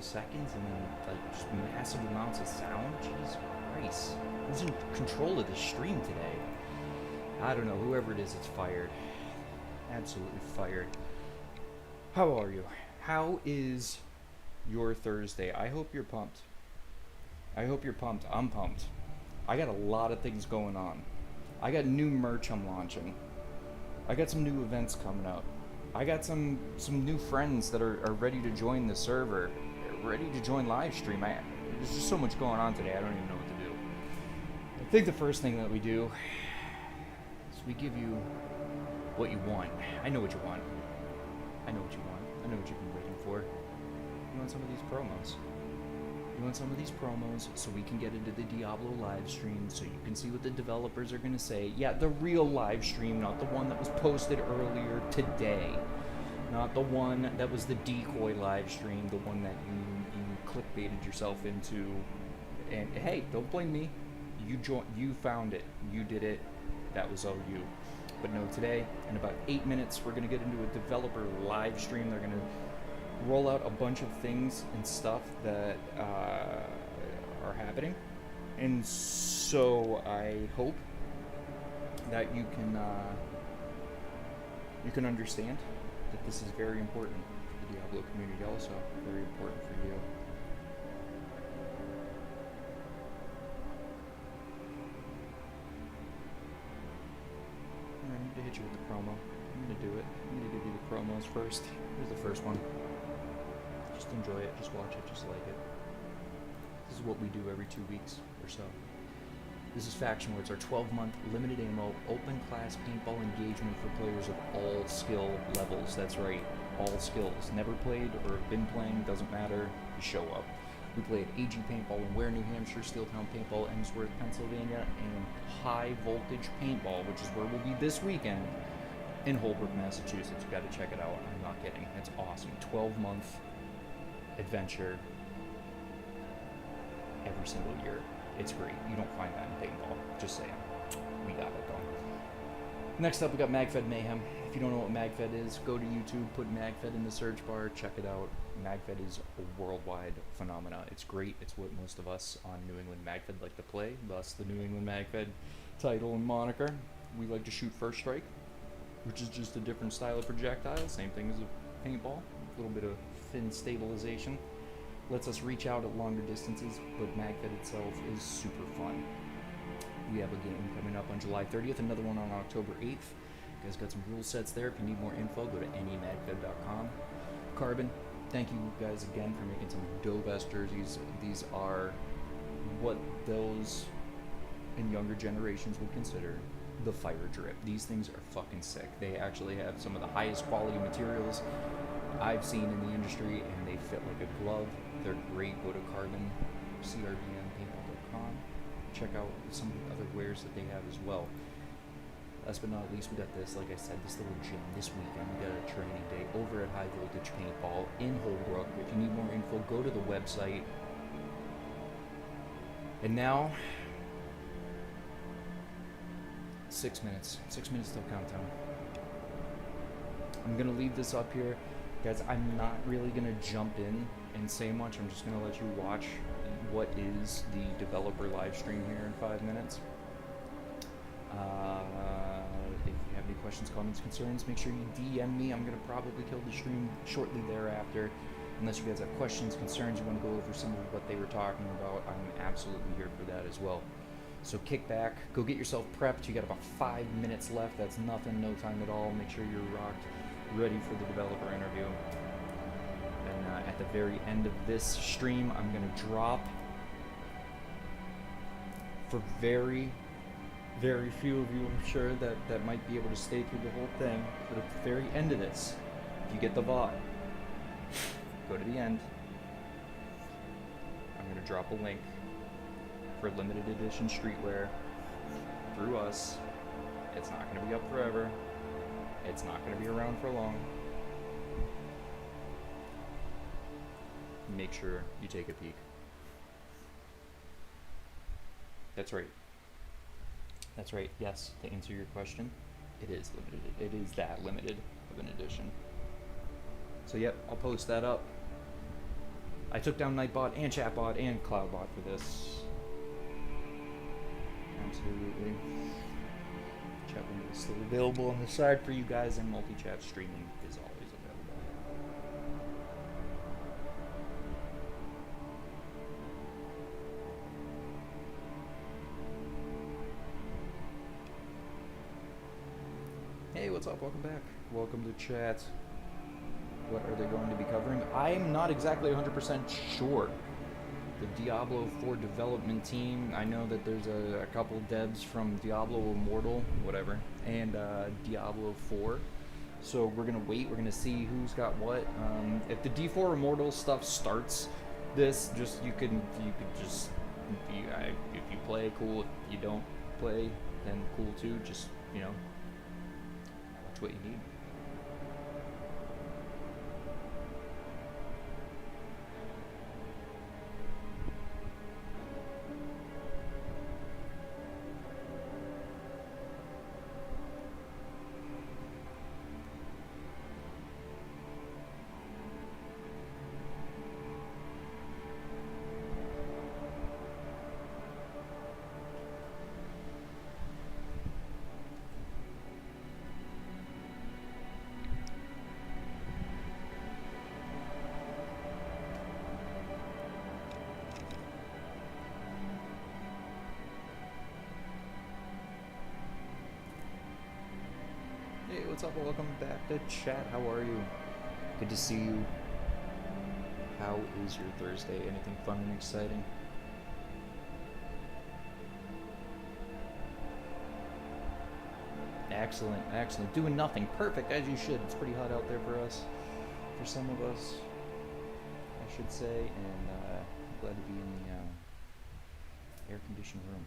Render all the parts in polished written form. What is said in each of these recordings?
seconds and then like just massive amounts of sound. Jeez Christ. Who's in control of the stream today? I don't know. Whoever it is, it's fired. Absolutely fired. How are you? How is your Thursday? I hope you're pumped. I hope you're pumped. I'm pumped. I got a lot of things going on. I got new merch I'm launching. I got some new events coming up. I got some new friends that are ready to join the server, ready to join live stream. There's just so much going on today, I don't even know what to do. I think the first thing that we do is we give you what you want. I know what you want. I know what you want. I know what you've been waiting for. You want some of these promos. You want some of these promos so we can get into the Diablo live stream, so you can see what the developers are going to say. Yeah, the real live stream, not the one that was posted earlier today. Not the one that was the decoy live stream, the one that you clickbaited yourself into. And hey, don't blame me. You found it. You did it. That was all you. But no, today, in about 8 minutes, we're going to get into a developer live stream. They're going to roll out a bunch of things and stuff that are happening, and so I hope that you can understand that this is very important for the Diablo community, also very important for you. Alright, I need to hit you with the promo. I'm gonna do it. I'm gonna give you the promos first. Here's the first one. Just enjoy it, just watch it, just like it. This is what we do every 2 weeks or so. This is Faction Wars, our 12-month limited ammo open class paintball engagement for players of all skill levels. That's right, all skills. Never played or have been playing, doesn't matter, you show up. We play at AG Paintball in Ware, New Hampshire, Steeltown Paintball, Emsworth, Pennsylvania, and High Voltage Paintball, which is where we'll be this weekend, in Holbrook, Massachusetts. You gotta check it out, I'm not kidding, it's awesome. 12-month adventure every single year. It's great. You don't find that in paintball. Just saying. We got it going. Next up, we got MagFed Mayhem. If you don't know what MagFed is, go to YouTube, put MagFed in the search bar, check it out. MagFed is a worldwide phenomena. It's great. It's what most of us on New England MagFed like to play, thus the New England MagFed title and moniker. We like to shoot first strike, which is just a different style of projectile. Same thing as a paintball. A little bit of fin stabilization. Lets us reach out at longer distances, but MagFed itself is super fun. We have a game coming up on July 30th, another one on October 8th. You guys got some rule sets there. If you need more info, go to nemagfed.com. Carbon, thank you guys again for making some dope-ass jerseys. These are what those in younger generations would consider the fire drip. These things are fucking sick. They actually have some of the highest quality materials I've seen in the industry, and they fit like a glove. They're great. Go to carbon.com. Check out some of the other wares that they have as well. Last but not least, we got this, like I said, this little gym this weekend. We got a training day over at High Voltage Paintball in Holbrook. If you need more info, go to the website. And now, 6 minutes. 6 minutes till countdown. I'm gonna leave this up here. Guys, I'm not really going to jump in and say much. I'm just going to let you watch what is the developer live stream here in 5 minutes. If you have any questions, comments, concerns, make sure you DM me. I'm going to probably kill the stream shortly thereafter. Unless you guys have questions, concerns, you want to go over some of what they were talking about, I'm absolutely here for that as well. So kick back, go get yourself prepped. You got about 5 minutes left. That's nothing, no time at all. Make sure you're rocked, ready for the developer interview. And at the very end of this stream, I'm going to drop, for very, very few of you, I'm sure, that might be able to stay through the whole thing, but at the very end of this, if you get the VOD, go to the end. I'm going to drop a link for limited edition streetwear through us. It's not going to be up forever. It's not going to be around for long. Make sure you take a peek. That's right. That's right. Yes, to answer your question, it is limited. It is that limited of an edition. So yep, I'll post that up. I took down Nightbot and Chatbot and Cloudbot for this. Absolutely. Chat window is still available on the side for you guys, and multi-chat streaming is always available. Hey, what's up? Welcome back. Welcome to chat. What are they going to be covering? I'm not exactly 100% sure. The Diablo 4 development team, I know that there's a couple devs from Diablo Immortal, whatever, and Diablo 4. So we're going to wait, we're going to see who's got what. If the D4 Immortal stuff starts this, you could just, if you play, cool. If you don't play, then cool too. Just, you know, watch what you need. Hey, what's up? Welcome back to chat. How are you? Good to see you. How is your Thursday? Anything fun and exciting? Excellent, excellent. Doing nothing. Perfect, as you should. It's pretty hot out there for us. For some of us, I should say. And glad to be in the air-conditioned room.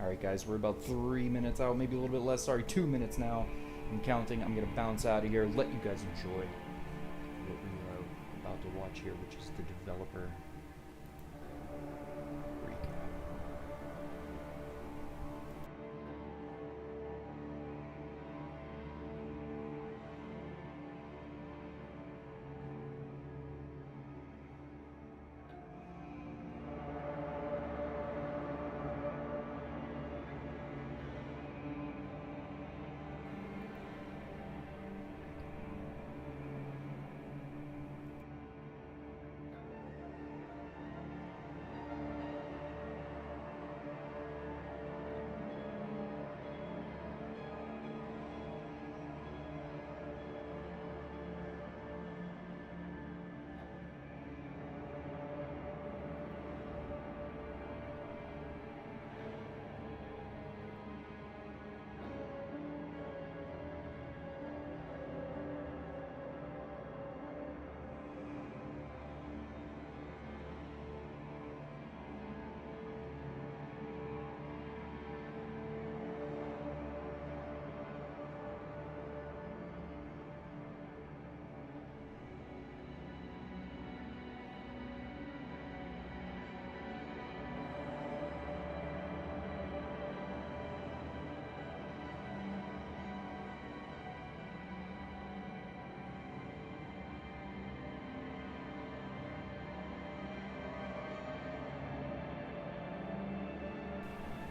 Alright guys, we're about 3 minutes out, maybe a little bit less, sorry, 2 minutes now. I'm counting, I'm gonna bounce out of here, let you guys enjoy what we are about to watch here, which is the developer recap.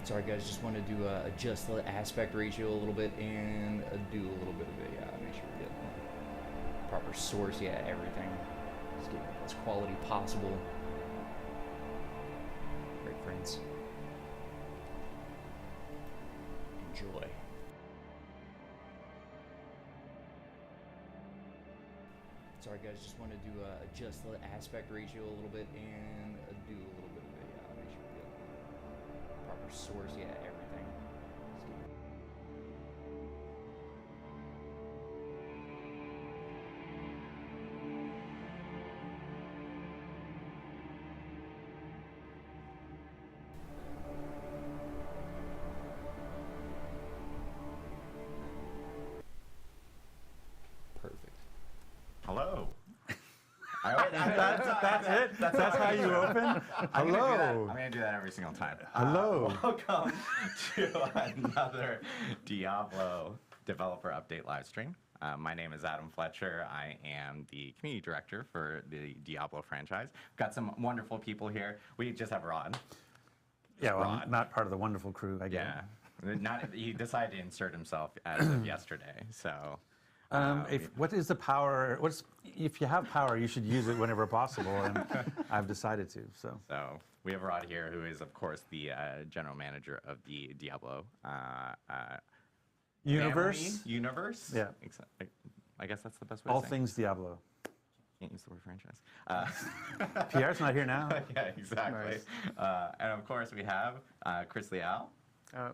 Sorry guys, just wanted to adjust the aspect ratio a little bit and do a little bit of a, make sure we get the proper source, yeah, everything. Let's get as quality possible. Great friends. Enjoy. Sorry guys, just wanted to adjust the aspect ratio a little bit and do a little bit of a, make sure we get the proper source, yeah, everything. Perfect. Hello. That's it? That's how you open? Hello. I'm going to do that every single time. Hello. Welcome to another Diablo developer update live stream. My name is Adam Fletcher. I am the community director for the Diablo franchise. Got some wonderful people here. We just have Rod. Yeah, well, Rod. I'm not part of the wonderful crew, I guess. Yeah. He decided to insert himself as of yesterday. So. What is the power? If you have power, you should use it whenever possible, and I've decided to. So We have Rod here, who is, of course, the general manager of the Diablo universe. Universe. Yeah. I guess that's the best way All to say things Diablo. Can't use the word franchise. Pierre's not here now. Yeah, exactly. Nice. And of course, we have Chris Leal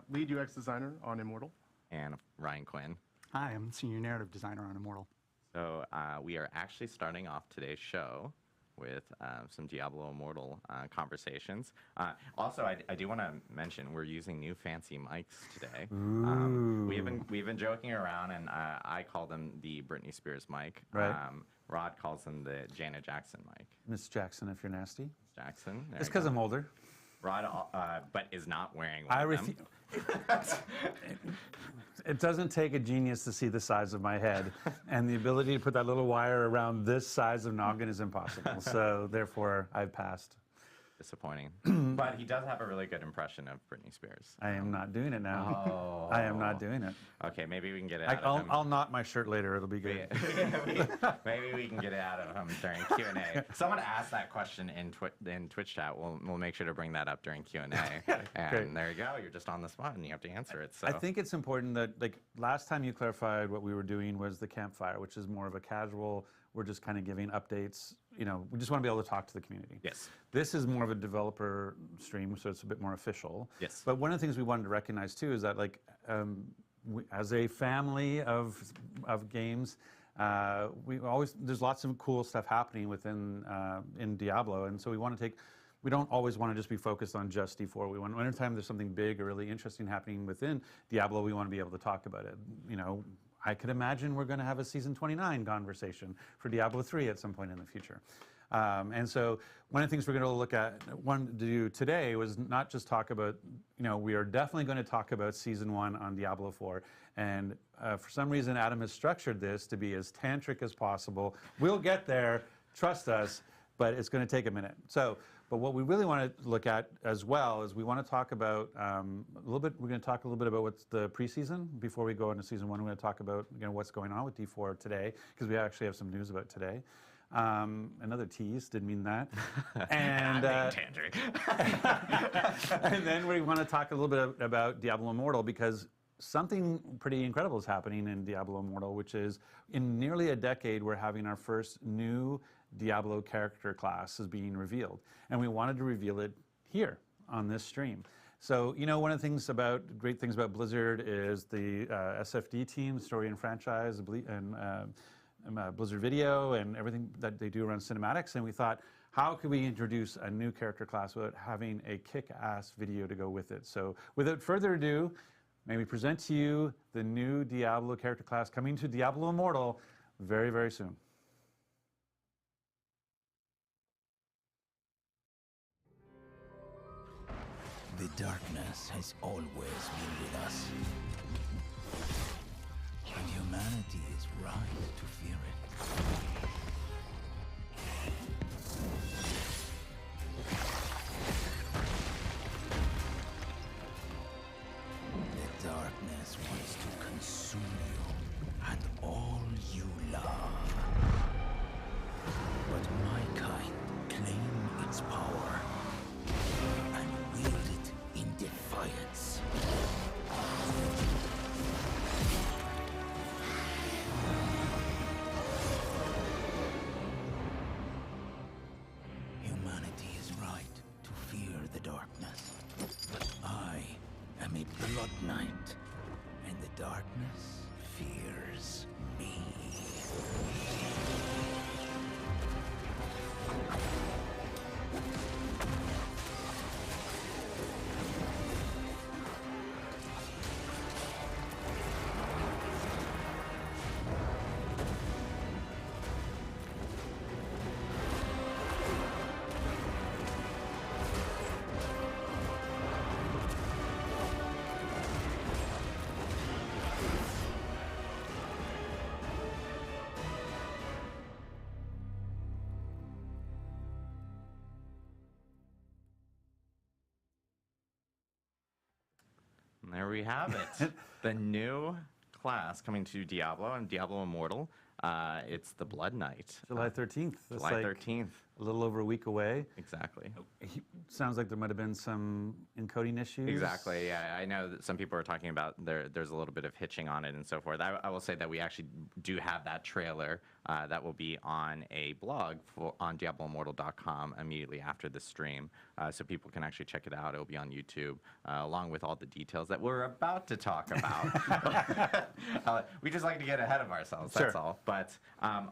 Lead UX designer on Immortal. and Ryan Quinn. Hi, I'm senior narrative designer on Immortal. So we are actually starting off today's show with some Diablo Immortal conversations. Also, I do want to mention we're using new fancy mics today. We've been joking around, and I call them the Britney Spears mic. Right. Rod calls them the Janet Jackson mic. Miss Jackson, if you're nasty. Jackson. It's because I'm older. Rod, but is not wearing one I of them. It doesn't take a genius to see the size of my head, and the ability to put that little wire around this size of noggin is impossible. So therefore, I've passed. Disappointing. But he does have a really good impression of Britney Spears. I am not doing it now. Oh. I am not doing it. Okay, maybe we can get it out of him. I'll knot my shirt later. It'll be good. Maybe we can get it out of him during Q&A. Someone asked that question in Twitch chat. We'll make sure to bring that up during Q&A. And Great. there you go. You're just on the spot, and you have to answer it. So I think it's important that, like, last time you clarified what we were doing was the campfire, which is more of a casual, we're just kind of giving updates. You know, we just want to be able to talk to the community. Yes. This is more of a developer stream, so it's a bit more official. Yes. But one of the things we wanted to recognize too is that, like, as a family of games, there's lots of cool stuff happening within in Diablo, and so we don't always want to just be focused on just D4. Anytime there's something big or really interesting happening within Diablo, we want to be able to talk about it. You know, I could imagine we're going to have a season 29 conversation for Diablo 3 at some point in the future. And so one of the things we're going to look at, to do today was not just talk about, you know, we are definitely going to talk about season 1 on Diablo 4. And for some reason, Adam has structured this to be as tantric as possible. We'll get there, trust us, but it's going to take a minute. But what we really want to look at as well is we want to talk about we're going to talk a little bit about what's the preseason before we go into season 1. We're going to talk about, you know, what's going on with D4 today, because we actually have some news about today. Another tease, didn't mean that. And tantric. and then we want to talk a little bit about Diablo Immortal, because something pretty incredible is happening in Diablo Immortal, which is in nearly a decade we're having our first new Diablo character class is being revealed, and we wanted to reveal it here on this stream. So, you know, one of the great things about Blizzard is the SFD team, story and franchise, and Blizzard Video, and everything that they do around cinematics. And we thought, how could we introduce a new character class without having a kick-ass video to go with it? So, without further ado, may we present to you the new Diablo character class coming to Diablo Immortal very, very soon. The darkness has always been with us. And humanity is right to fear it. The darkness wants to consume you and all you love. But my kind claim its power and wield it in defiance. Humanity is right to fear the darkness. But I am a blood knight, and the darkness fears me. And there we have it. The new class coming to Diablo and Diablo Immortal. It's the Blood Knight. July 13th. That's July like 13th. a little over a week away. Exactly. Sounds like there might have been some encoding issues. Exactly. Yeah, I know that some people are talking about there's a little bit of hitching on it and so forth. I will say that we actually do have that trailer that will be on a blog on DiabloImmortal.com immediately after the stream, so people can actually check it out. It will be on YouTube along with all the details that we're about to talk about. We just like to get ahead of ourselves. That's Sure. all. But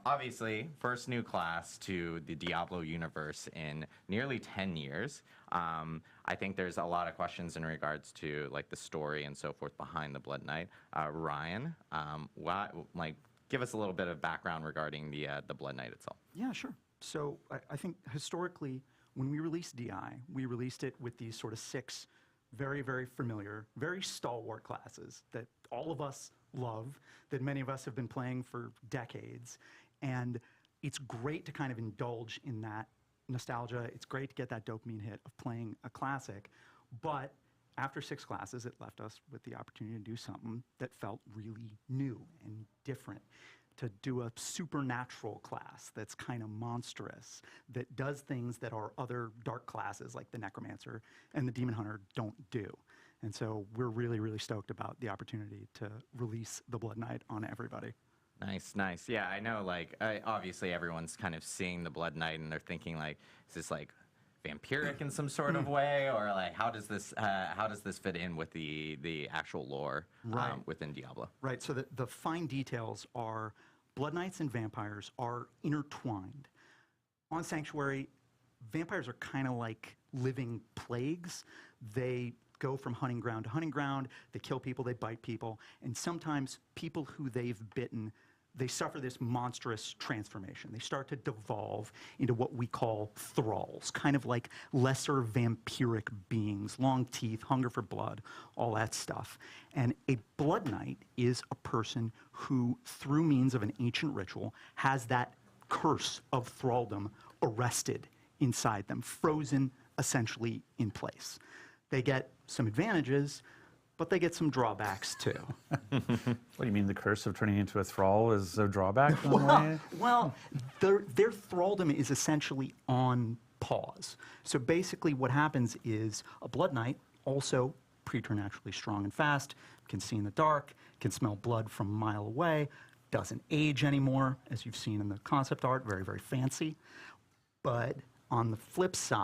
obviously, first new class to the Diablo universe in nearly 10 years. I think there's a lot of questions in regards to like the story and so forth behind the Blood Knight. Ryan, give us a little bit of background regarding the Blood Knight itself. Yeah, sure. So I think historically, when we released DI, we released it with these sort of 6 very, very familiar, very stalwart classes that all of us love, that many of us have been playing for decades. And it's great to kind of indulge in that nostalgia. It's great to get that dopamine hit of playing a classic. But after 6 classes, it left us with the opportunity to do something that felt really new and different. To do a supernatural class that's kind of monstrous, that does things that our other dark classes like the Necromancer and the Demon Hunter don't do. And so we're really, really stoked about the opportunity to release the Blood Knight on everybody. Nice, nice. Yeah, I know, like, obviously everyone's kind of seeing the Blood Knight and they're thinking, like, is this, like, vampiric in some sort of way? Or, like, how does this fit in with the actual lore within Diablo? Right, so the fine details are Blood Knights and vampires are intertwined. On Sanctuary, vampires are kind of like living plagues. They go from hunting ground to hunting ground, they kill people, they bite people, and sometimes people who they've bitten, they suffer this monstrous transformation. They start to devolve into what we call thralls, kind of like lesser vampiric beings, long teeth, hunger for blood, all that stuff. And a Blood Knight is a person who, through means of an ancient ritual, has that curse of thraldom arrested inside them, frozen essentially in place. They get some advantages, but they get some drawbacks too. What do you mean the curse of turning into a thrall is a drawback? Well, their thraldom is essentially on pause. So basically what happens is a Blood Knight, also preternaturally strong and fast, can see in the dark, can smell blood from a mile away, doesn't age anymore, as you've seen in the concept art, very, very fancy. But on the flip side,